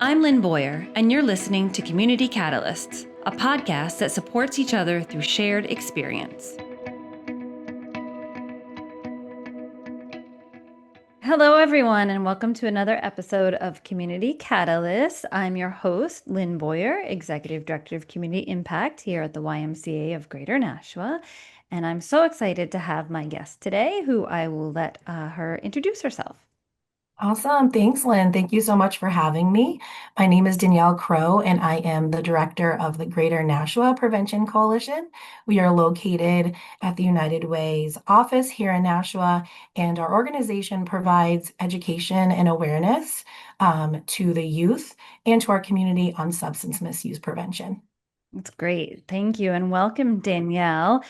I'm Lynn Boyer, and you're listening to Community Catalysts, a podcast that supports each other through shared experience. Hello, everyone, and welcome to another episode of Community Catalysts. I'm your host, Lynn Boyer, Executive Director of Community Impact here at the YMCA of Greater Nashua. And I'm so excited to have my guest today, who I will let her introduce herself. Awesome. Thanks, Lynn. Thank you so much for having me. My name is Danielle Crowe, and I am the director of the Greater Nashua Prevention Coalition. We are located at the United Way's office here in Nashua, and our organization provides education and awareness to the youth and to our community on substance misuse prevention. That's great. Thank you. And welcome, Danielle.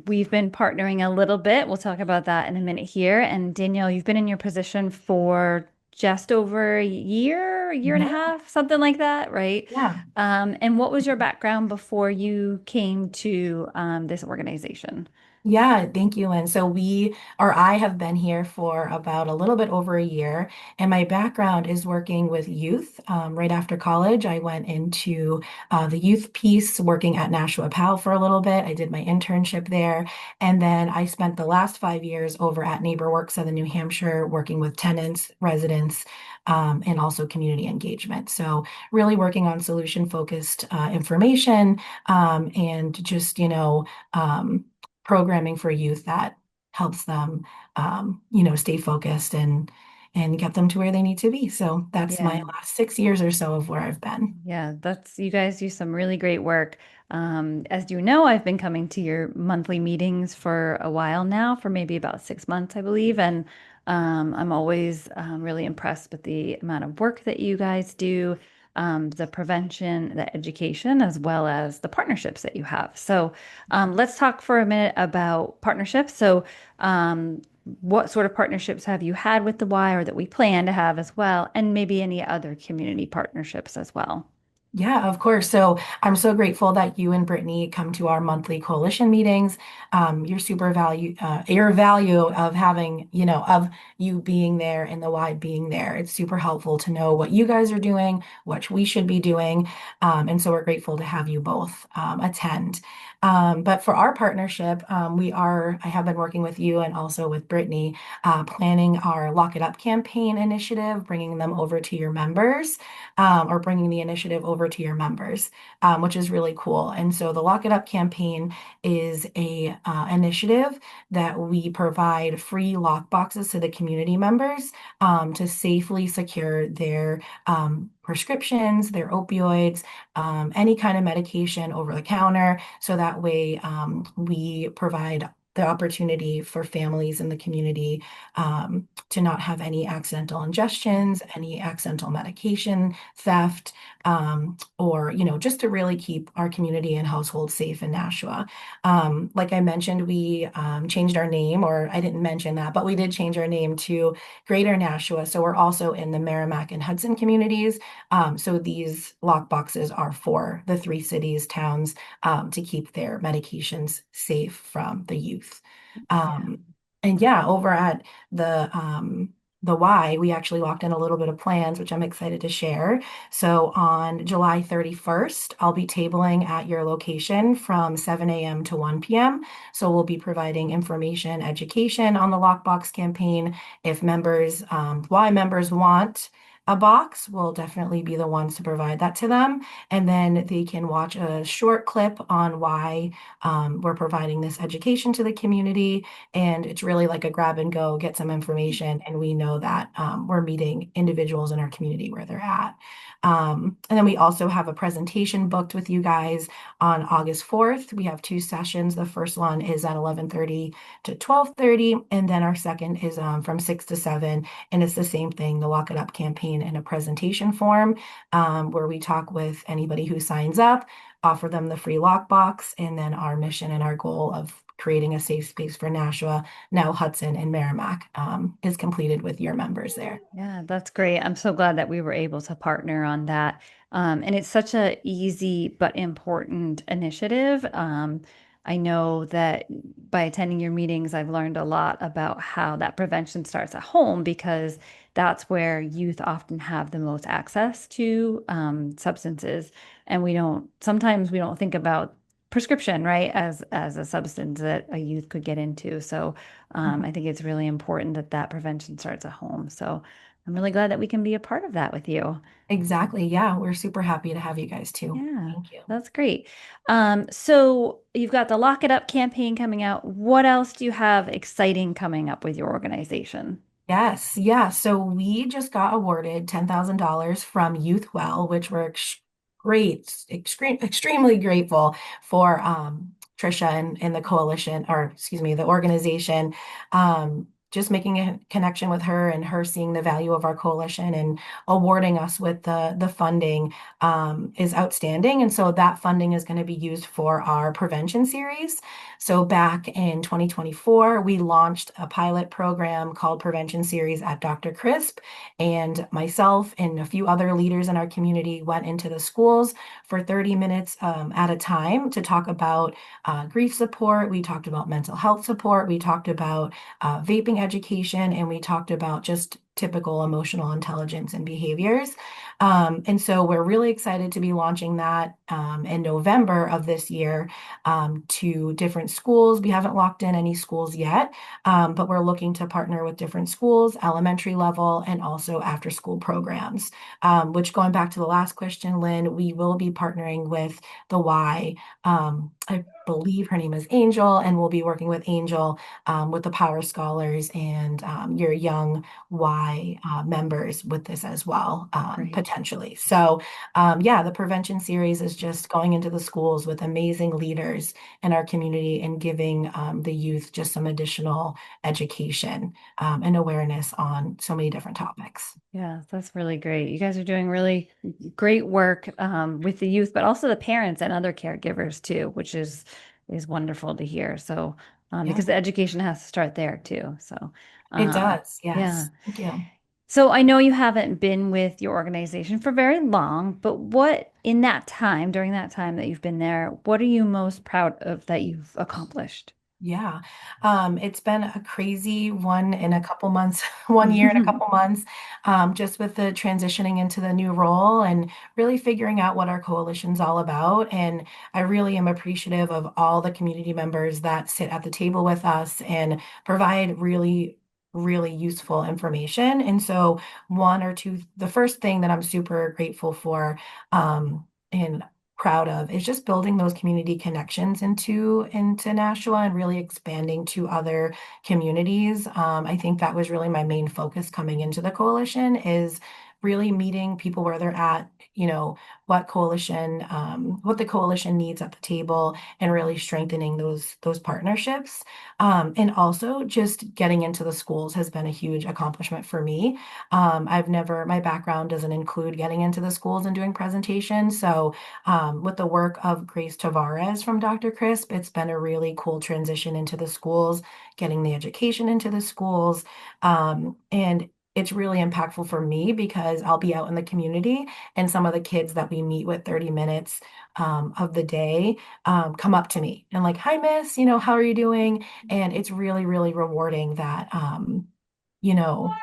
We've been partnering a little bit. We'll talk about that in a minute here. And Danielle, you've been in your position for just over a year and a Yeah, half, something like that, right? yeah. And what was your background before you came to this organization? Yeah, thank you, Lynn. I have been here for about a little bit over a year, and my background is working with youth. Right after college, I went into the youth piece, working at Nashua PAL for a little bit. I did my internship there, and then I spent the last 5 years over at NeighborWorks Southern New Hampshire, working with tenants, residents, and also community engagement. So, really working on solution-focused information and just, programming for youth that helps them, stay focused and get them to where they need to be. So that's Yeah. my last 6 years or so of where I've been. Yeah, you guys do some really great work. As you know, I've been coming to your monthly meetings for a while now, for maybe about 6 months, I believe. And I'm always really impressed with the amount of work that you guys do, the prevention, the education, as well as the partnerships that you have. So let's talk for a minute about partnerships. So, what sort of partnerships have you had with the Y or that we plan to have as well, and maybe any other community partnerships as well? Yeah, of course. So I'm so grateful that you and Brittany come to our monthly coalition meetings. Your value of having, of you being there and the Y being there. It's super helpful to know what you guys are doing, what we should be doing. And so we're grateful to have you both attend. But for our partnership, I have been working with you and also with Brittany, planning our Lock It Up campaign initiative, bringing them over to your members or bringing the initiative over to your members, which is really cool. And so the Lock It Up campaign is a initiative that we provide free lock boxes to the community members to safely secure their prescriptions, their opioids, any kind of medication over the counter. So that way we provide the opportunity for families in the community to not have any accidental ingestions, any accidental medication theft, or, just to really keep our community and household safe in Nashua. Like I mentioned, we changed our name, or I didn't mention that, but we did change our name to Greater Nashua. So we're also in the Merrimack and Hudson communities. So these lock boxes are for the three cities, towns, to keep their medications safe from the youth. Yeah. And yeah, over at the Y, we actually locked in a little bit of plans, which I'm excited to share. So on July 31st, I'll be tabling at your location from 7 a.m. to 1 p.m. So we'll be providing information, education on the Lockbox campaign. If Y members want a box, we'll definitely be the ones to provide that to them. And then they can watch a short clip on why we're providing this education to the community. And it's really like a grab and go, get some information. And we know that we're meeting individuals in our community where they're at. And then we also have a presentation booked with you guys on August 4th. We have two sessions. The first one is at 11:30 to 12:30. And then our second is from 6 to 7. And it's the same thing, the Lock It Up campaign in a presentation form where we talk with anybody who signs up, offer them the free lockbox, and then our mission and our goal of creating a safe space for Nashua, now Hudson and Merrimack, is completed with your members there. Yeah, that's great. I'm so glad that we were able to partner on that. And it's such a easy but important initiative. I know that by attending your meetings, I've learned a lot about how that prevention starts at home because that's where youth often have the most access to substances. And sometimes we don't think about prescription, right, as a substance that a youth could get into. So Mhm. I think it's really important that that prevention starts at home. So I'm really glad that we can be a part of that with you. Exactly. Yeah, we're super happy to have you guys too. Yeah, Thank you. that's great. So you've got the Lock It Up campaign coming out. What else do you have exciting coming up with your organization? Yes, yeah. So we just got awarded $10,000 from Youth Well, which we're extremely grateful for Trisha and the coalition, or excuse me, the organization. Just making a connection with her and her seeing the value of our coalition and awarding us with the funding is outstanding. And so that funding is going to be used for our prevention series. So back in 2024, we launched a pilot program called Prevention Series at Dr. Crisp, and myself and a few other leaders in our community went into the schools for 30 minutes at a time to talk about grief support. We talked about mental health support. We talked about vaping education, and we talked about just typical emotional intelligence and behaviors. And so we're really excited to be launching that in November of this year to different schools. We haven't locked in any schools yet, but we're looking to partner with different schools, elementary level, and also after school programs. Which, going back to the last question, Lynn, we will be partnering with the Y. I believe her name is Angel, and we'll be working with Angel with the Power Scholars and your young Y members with this as well, Great. potentially. So yeah, the prevention series is just going into the schools with amazing leaders in our community and giving the youth just some additional education and awareness on so many different topics. Yeah, that's really great. You guys are doing really great work with the youth, but also the parents and other caregivers too, which is wonderful to hear. So, Yeah, because the education has to start there too. So, it um, does. yeah. Yes. Thank you. So I know you haven't been with your organization for very long, but what in that time, during that time that you've been there, what are you most proud of that you've accomplished? Yeah, it's been a crazy one in a couple months, 1 year and a couple months, just with the transitioning into the new role and really figuring out what our coalition's all about. And I really am appreciative of all the community members that sit at the table with us and provide really useful information. And so, one or two, the first thing that I'm super grateful for, and proud of is just building those community connections into Nashua and really expanding to other communities. I think that was really my main focus coming into the coalition is really meeting people where they're at, what the coalition needs at the table, and really strengthening those partnerships. And also just getting into the schools has been a huge accomplishment for me. My background doesn't include getting into the schools and doing presentations. So with the work of Grace Tavares from Dr. Crisp, it's been a really cool transition into the schools, getting the education into the schools. And it's really impactful for me because I'll be out in the community and some of the kids that we meet with 30 minutes of the day come up to me and like, hi, miss, how are you doing? And it's really rewarding that, you know,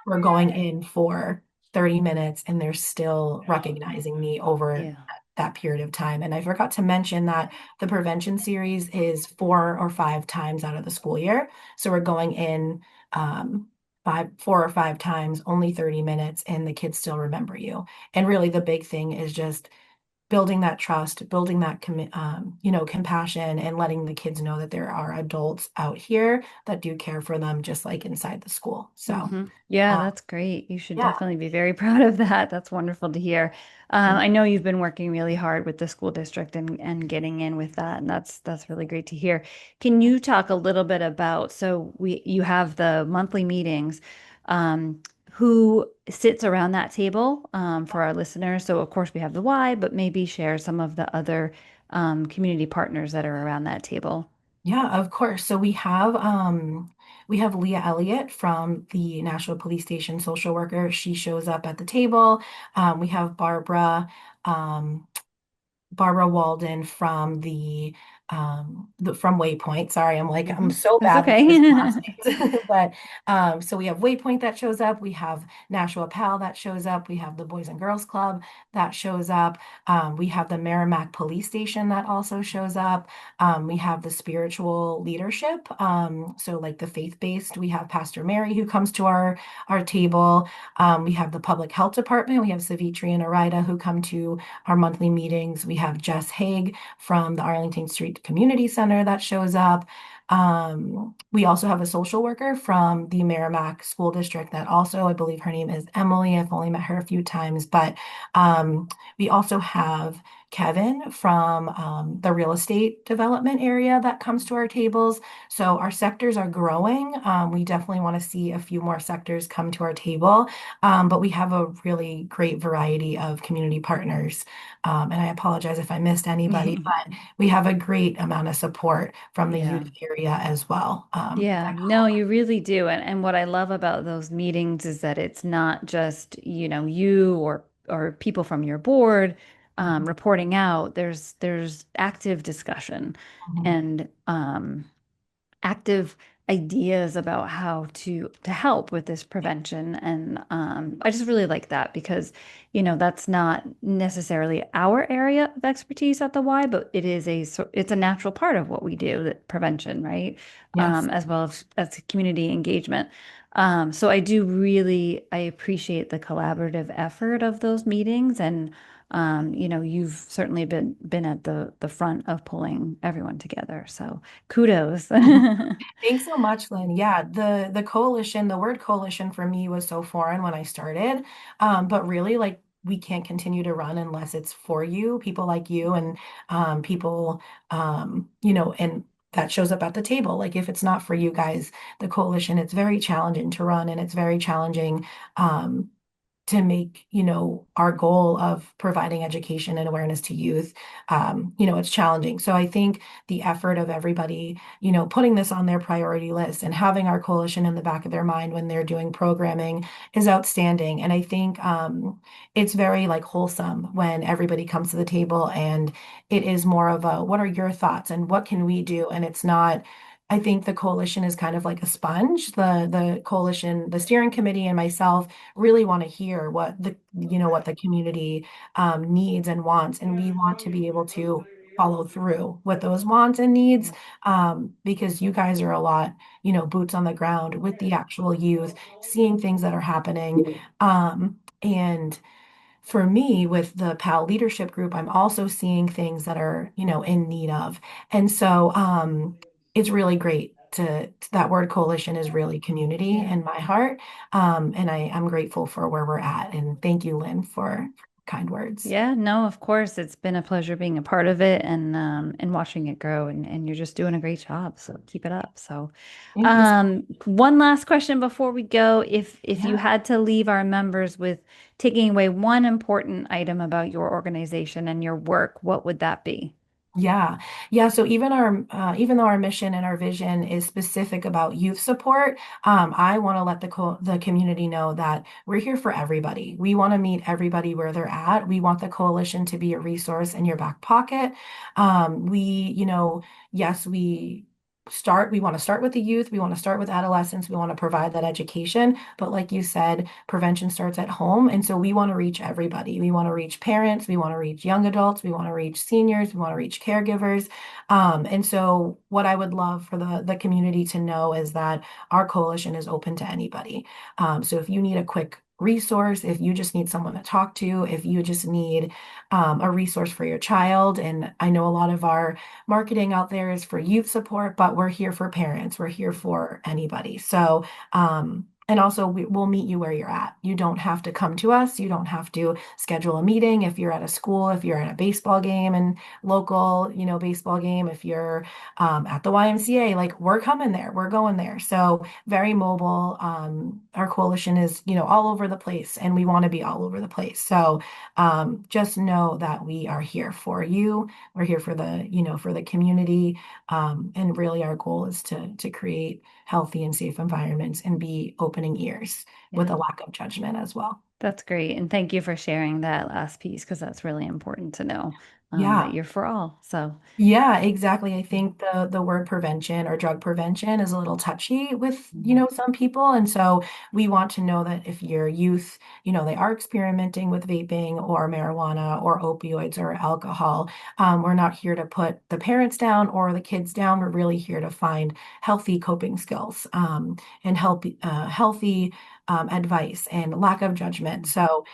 we're going in for 30 minutes and they're still recognizing me over Yeah. that period of time. And I forgot to mention that the prevention series is 4 or 5 times out of the school year. So we're going in 4 or 5 times, only 30 minutes, and the kids still remember you. And really the big thing is just building that trust, building that compassion, and letting the kids know that there are adults out here that do care for them, just like inside the school. So, Yeah, uh, that's great. You should yeah. definitely be very proud of that. That's wonderful to hear. I know you've been working really hard with the school district and getting in with that, and that's really great to hear. Can you talk a little bit about you have the monthly meetings, um, who sits around that table for our listeners? So of course we have the why, but maybe share some of the other community partners that are around that table. Yeah, of course. So we have Leah Elliott from the Nashua Police Station social worker. She shows up at the table. We have um, Barbara Walden from the from Waypoint. Sorry, I'm Mhm. so That's bad with this okay. last names. But so we have Waypoint that shows up. We have Nashua Pal that shows up. We have the Boys and Girls Club that shows up. We have the Merrimack Police Station that also shows up. We have the spiritual leadership. So like the faith-based, we have Pastor Mary who comes to our table. We have the public health department. We have Savitri and Arida who come to our monthly meetings. We have Jess Haig from the Arlington Street Community Center that shows up. We also have a social worker from the Merrimack School District that also, I believe her name is Emily. I've only met her a few times, but we also have Kevin from the real estate development area that comes to our tables. So our sectors are growing. We definitely want to see a few more sectors come to our table, but we have a really great variety of community partners. And I apologize if I missed anybody, but we have a great amount of support from the Yeah. youth area as well. Yeah, no, you really do. And what I love about those meetings is that it's not just, you or people from your board reporting out. There's active discussion Mhm. and active ideas about how to help with this prevention. And I just really like that because, that's not necessarily our area of expertise at the Y, but it's a natural part of what we do, that prevention, right? Yes. As well as community engagement. So I appreciate the collaborative effort of those meetings and you've certainly been at the front of pulling everyone together. So kudos. Thanks so much, Lynn. Yeah, the coalition, the word coalition for me was so foreign when I started. But really, like we can't continue to run unless it's for you, people like you and people and that shows up at the table. Like if it's not for you guys, the coalition, it's very challenging to run and it's very challenging um to make, our goal of providing education and awareness to youth, it's challenging. So I think the effort of everybody, putting this on their priority list and having our coalition in the back of their mind when they're doing programming is outstanding. And I think it's very like wholesome when everybody comes to the table and it is more of a, what are your thoughts and what can we do? And it's not, I think the coalition is kind of like a sponge. The coalition, the steering committee and myself really want to hear what the community needs and wants, and we want to be able to follow through with those wants and needs because you guys are a lot, boots on the ground with the actual youth, seeing things that are happening. And for me, with the PAL leadership group, I'm also seeing things that are, in need of. And so it's really great that word coalition is really community in my heart. And I'm grateful for where we're at. And thank you, Lynn, for kind words. Yeah, no, of course. It's been a pleasure being a part of it and watching it grow and you're just doing a great job. So keep it up. So Thank you. one last question before we go. If you Yeah. had to leave our members with taking away one important item about your organization and your work, what would that be? Yeah. Yeah. So even though our mission and our vision is specific about youth support, I want to let the community know that we're here for everybody. We want to meet everybody where they're at. We want the coalition to be a resource in your back pocket. We, yes, we want to start with the youth. We want to start with adolescents. We want to provide that education. But like you said, prevention starts at home. And so we want to reach everybody. We want to reach parents. We want to reach young adults. We want to reach seniors. We want to reach caregivers. And so what I would love for the community to know is that our coalition is open to anybody. So if you need a quick resource, if you just need someone to talk to, if you just need a resource for your child, and I know a lot of our marketing out there is for youth support, but we're here for parents. We're here for anybody. So, and also we'll meet you where you're at. You don't have to come to us. You don't have to schedule a meeting if you're at a school, if you're at a baseball game and local, baseball game, if you're at the YMCA, like we're coming there, we're going there. So very mobile. Our coalition is, all over the place and we want to be all over the place. So just know that we are here for you. We're here for the community. And really our goal is to create healthy and safe environments and be opening ears with Yeah, a lack of judgment as well. that's great. And thank you for sharing that last piece because that's really important to know. Yeah. that you're for all. So, Yeah, exactly. I think the word prevention or drug prevention is a little touchy with, mhm, some people. And so we want to know that if your youth, they are experimenting with vaping or marijuana or opioids or alcohol, we're not here to put the parents down or the kids down. We're really here to find healthy coping skills, and healthy advice and lack of judgment. So,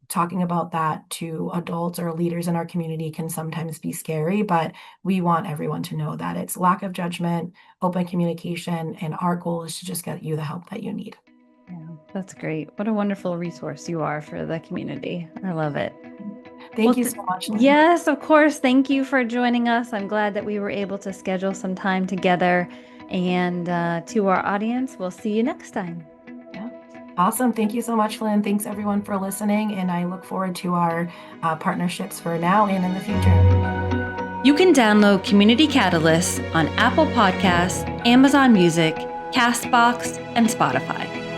talking about that to adults or leaders in our community can sometimes be scary, but we want everyone to know that it's lack of judgment, open communication, and our goal is to just get you the help that you need. yeah, that's great. What a wonderful resource you are for the community. I love it. Well, Thank you so much, Lynn. yes, of course. Thank you for joining us. I'm glad that we were able to schedule some time together. And to our audience, we'll see you next time. Yeah. Awesome. Thank you so much, Lynn. Thanks everyone for listening, and I look forward to our partnerships for now and in the future. You can download Community Catalyst on Apple Podcasts, Amazon Music, Castbox, and Spotify.